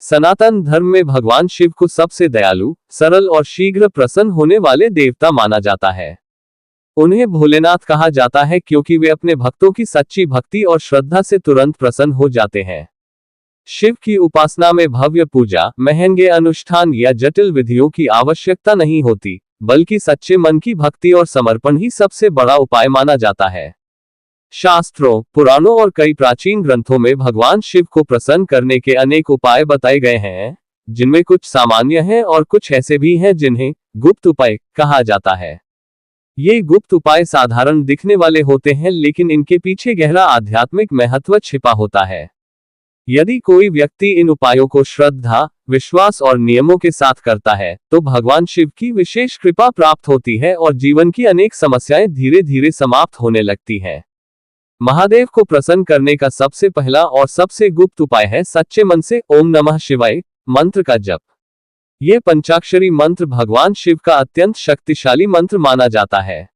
सनातन धर्म में भगवान शिव को सबसे दयालु, सरल और शीघ्र प्रसन्न होने वाले देवता माना जाता है। उन्हें भोलेनाथ कहा जाता है क्योंकि वे अपने भक्तों की सच्ची भक्ति और श्रद्धा से तुरंत प्रसन्न हो जाते हैं। शिव की उपासना में भव्य पूजा, महंगे अनुष्ठान या जटिल विधियों की आवश्यकता नहीं होती, बल्कि सच्चे मन की भक्ति और समर्पण ही सबसे बड़ा उपाय माना जाता है। शास्त्रों, पुराणों और कई प्राचीन ग्रंथों में भगवान शिव को प्रसन्न करने के अनेक उपाय बताए गए हैं, जिनमें कुछ सामान्य हैं और कुछ ऐसे भी हैं जिन्हें गुप्त उपाय कहा जाता है। ये गुप्त उपाय साधारण दिखने वाले होते हैं, लेकिन इनके पीछे गहरा आध्यात्मिक महत्व छिपा होता है। यदि कोई व्यक्ति इन उपायों को श्रद्धा, विश्वास और नियमों के साथ करता है, तो भगवान शिव की विशेष कृपा प्राप्त होती है और जीवन की अनेक समस्याएं धीरे धीरे समाप्त होने लगती हैं। महादेव को प्रसन्न करने का सबसे पहला और सबसे गुप्त उपाय है सच्चे मन से ओम नमः शिवाय मंत्र का जप। ये पंचाक्षरी मंत्र भगवान शिव का अत्यंत शक्तिशाली मंत्र माना जाता है।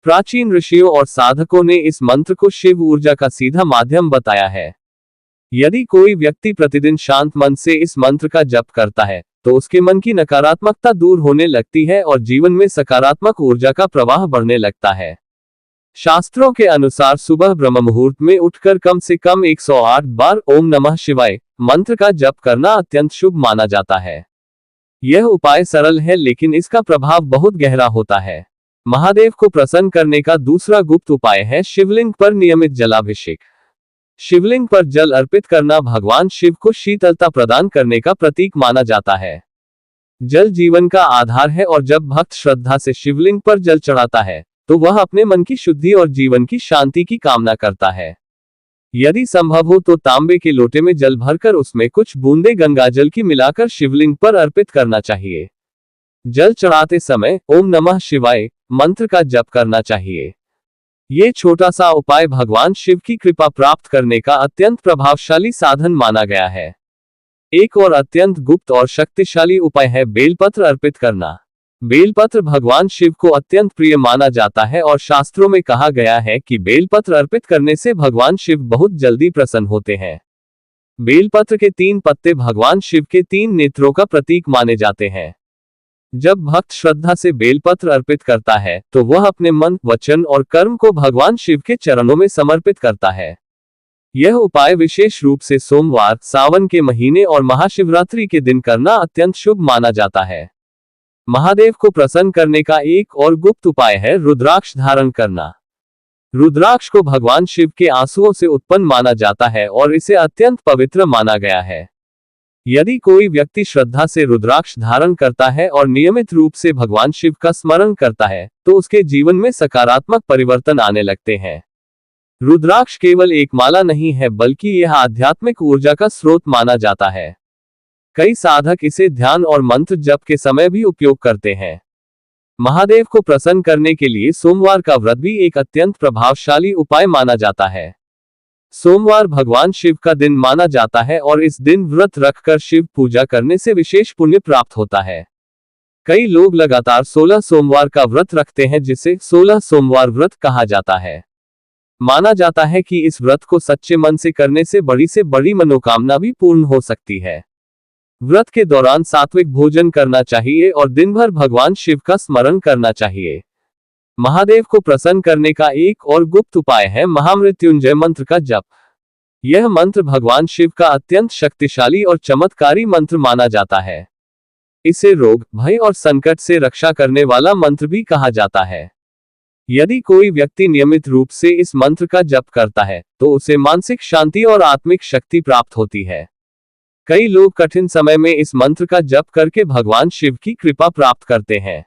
प्राचीन ऋषियों और साधकों ने इस मंत्र को शिव ऊर्जा का सीधा माध्यम बताया है। यदि कोई व्यक्ति प्रतिदिन शांत मन से इस मंत्र का जप करता है, तो उसके मन की नकारात्मकता दूर होने लगती है और जीवन में सकारात्मक ऊर्जा का प्रवाह बढ़ने लगता है। शास्त्रों के अनुसार सुबह ब्रह्म मुहूर्त में उठकर कम से कम 108 बार ओम नमः शिवाय मंत्र का जप करना अत्यंत शुभ माना जाता है। यह उपाय सरल है, लेकिन इसका प्रभाव बहुत गहरा होता है। महादेव को प्रसन्न करने का दूसरा गुप्त उपाय है शिवलिंग पर नियमित जलाभिषेक। शिवलिंग पर जल अर्पित करना भगवान शिव को शीतलता प्रदान करने का प्रतीक माना जाता है। जल जीवन का आधार है और जब भक्त श्रद्धा से शिवलिंग पर जल चढ़ाता है, तो वह अपने मन की शुद्धि और जीवन की शांति की कामना करता है। यदि संभव हो तो तांबे के लोटे में जल भरकर उसमें कुछ बूंदे गंगाजल की मिलाकर शिवलिंग पर अर्पित करना चाहिए। जल चढ़ाते समय ओम नमः शिवाय मंत्र का जप करना चाहिए। ये छोटा सा उपाय भगवान शिव की कृपा प्राप्त करने का अत्यंत प्रभावशाली साधन माना गया है। एक और अत्यंत गुप्त और शक्तिशाली उपाय है बेलपत्र अर्पित करना। बेलपत्र भगवान शिव को अत्यंत प्रिय माना जाता है और शास्त्रों में कहा गया है कि बेलपत्र अर्पित करने से भगवान शिव बहुत जल्दी प्रसन्न होते हैं। बेलपत्र के 3 पत्ते भगवान शिव के 3 नेत्रों का प्रतीक माने जाते हैं। जब भक्त श्रद्धा से बेलपत्र अर्पित करता है, तो वह अपने मन, वचन और कर्म को भगवान शिव के चरणों में समर्पित करता है। यह उपाय विशेष रूप से सोमवार, सावन के महीने और महाशिवरात्रि के दिन करना अत्यंत शुभ माना जाता है। महादेव को प्रसन्न करने का एक और गुप्त उपाय है रुद्राक्ष धारण करना। रुद्राक्ष को भगवान शिव के आंसुओं से उत्पन्न माना जाता है और इसे अत्यंत पवित्र माना गया है। यदि कोई व्यक्ति श्रद्धा से रुद्राक्ष धारण करता है और नियमित रूप से भगवान शिव का स्मरण करता है, तो उसके जीवन में सकारात्मक परिवर्तन आने लगते हैं। रुद्राक्ष केवल एक माला नहीं है, बल्कि यह आध्यात्मिक ऊर्जा का स्रोत माना जाता है। कई साधक इसे ध्यान और मंत्र जप के समय भी उपयोग करते हैं। महादेव को प्रसन्न करने के लिए सोमवार का व्रत भी एक अत्यंत प्रभावशाली उपाय माना जाता है। सोमवार भगवान शिव का दिन माना जाता है और इस दिन व्रत रखकर शिव पूजा करने से विशेष पुण्य प्राप्त होता है। कई लोग लगातार 16 सोमवार का व्रत रखते हैं, जिसे 16 सोमवार व्रत कहा जाता है। माना जाता है कि इस व्रत को सच्चे मन से करने से बड़ी मनोकामना भी पूर्ण हो सकती है। व्रत के दौरान सात्विक भोजन करना चाहिए और दिन भर भगवान शिव का स्मरण करना चाहिए। महादेव को प्रसन्न करने का एक और गुप्त उपाय है महामृत्युंजय मंत्र का जप। यह मंत्र भगवान शिव का अत्यंत शक्तिशाली और चमत्कारी मंत्र माना जाता है। इसे रोग, भय और संकट से रक्षा करने वाला मंत्र भी कहा जाता है। यदि कोई व्यक्ति नियमित रूप से इस मंत्र का जप करता है, तो उसे मानसिक शांति और आत्मिक शक्ति प्राप्त होती है। कई लोग कठिन समय में इस मंत्र का जप करके भगवान शिव की कृपा प्राप्त करते हैं।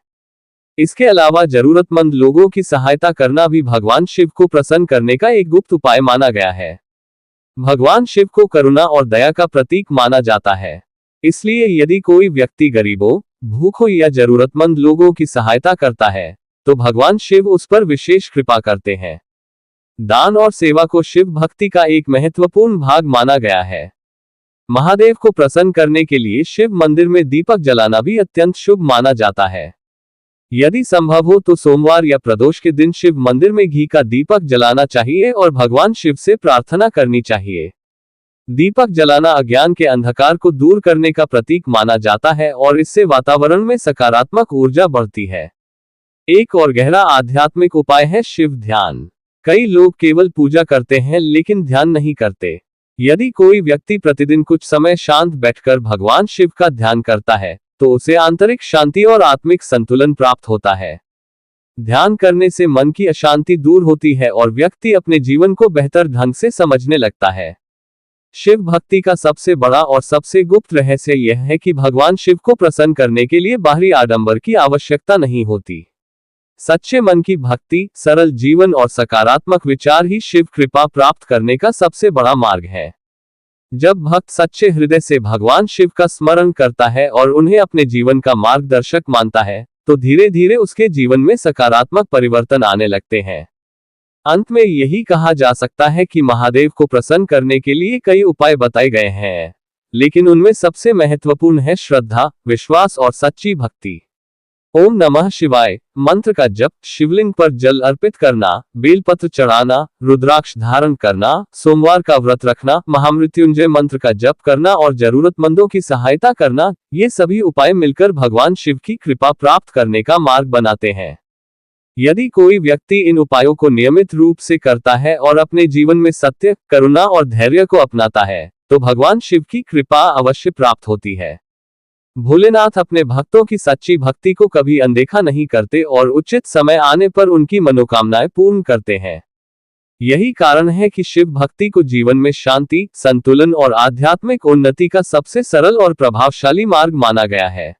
इसके अलावा जरूरतमंद लोगों की सहायता करना भी भगवान शिव को प्रसन्न करने का एक गुप्त उपाय माना गया है। भगवान शिव को करुणा और दया का प्रतीक माना जाता है। इसलिए यदि कोई व्यक्ति गरीबों, भूखों या जरूरतमंद लोगों की सहायता करता है, तो भगवान शिव उस पर विशेष कृपा करते हैं। दान और सेवा को शिव भक्ति का एक महत्वपूर्ण भाग माना गया है। महादेव को प्रसन्न करने के लिए शिव मंदिर में दीपक जलाना भी अत्यंत शुभ माना जाता है। यदि संभव हो तो सोमवार या प्रदोष के दिन शिव मंदिर में घी का दीपक जलाना चाहिए और भगवान शिव से प्रार्थना करनी चाहिए। दीपक जलाना अज्ञान के अंधकार को दूर करने का प्रतीक माना जाता है और इससे वातावरण में सकारात्मक ऊर्जा बढ़ती है। एक और गहरा आध्यात्मिक उपाय है शिव ध्यान। कई लोग केवल पूजा करते हैं लेकिन ध्यान नहीं करते। यदि कोई व्यक्ति प्रतिदिन कुछ समय शांत बैठकर भगवान शिव का ध्यान करता है तो उसे आंतरिक शांति और आत्मिक संतुलन प्राप्त होता है। ध्यान करने से मन की अशांति दूर होती है और व्यक्ति अपने जीवन को बेहतर ढंग से समझने लगता है। शिव भक्ति का सबसे बड़ा और सबसे गुप्त रहस्य यह है कि भगवान शिव को प्रसन्न करने के लिए बाहरी आडंबर की आवश्यकता नहीं होती। सच्चे मन की भक्ति, सरल जीवन और सकारात्मक विचार ही शिव कृपा प्राप्त करने का सबसे बड़ा मार्ग है। जब भक्त सच्चे हृदय से भगवान शिव का स्मरण करता है और उन्हें अपने जीवन का मार्गदर्शक मानता है तो धीरे धीरे उसके जीवन में सकारात्मक परिवर्तन आने लगते हैं। अंत में यही कहा जा सकता है कि महादेव को प्रसन्न करने के लिए कई उपाय बताए गए हैं, लेकिन उनमें सबसे महत्वपूर्ण है श्रद्धा, विश्वास और सच्ची भक्ति। ओम नमः शिवाय मंत्र का जप, शिवलिंग पर जल अर्पित करना, बेलपत्र चढ़ाना, रुद्राक्ष धारण करना, सोमवार का व्रत रखना, महामृत्युंजय मंत्र का जप करना और जरूरतमंदों की सहायता करना, ये सभी उपाय मिलकर भगवान शिव की कृपा प्राप्त करने का मार्ग बनाते हैं। यदि कोई व्यक्ति इन उपायों को नियमित रूप से करता है और अपने जीवन में सत्य, करुणा और धैर्य को अपनाता है तो भगवान शिव की कृपा अवश्य प्राप्त होती है। भोलेनाथ अपने भक्तों की सच्ची भक्ति को कभी अनदेखा नहीं करते और उचित समय आने पर उनकी मनोकामनाएं पूर्ण करते हैं। यही कारण है कि शिव भक्ति को जीवन में शांति, संतुलन और आध्यात्मिक उन्नति का सबसे सरल और प्रभावशाली मार्ग माना गया है।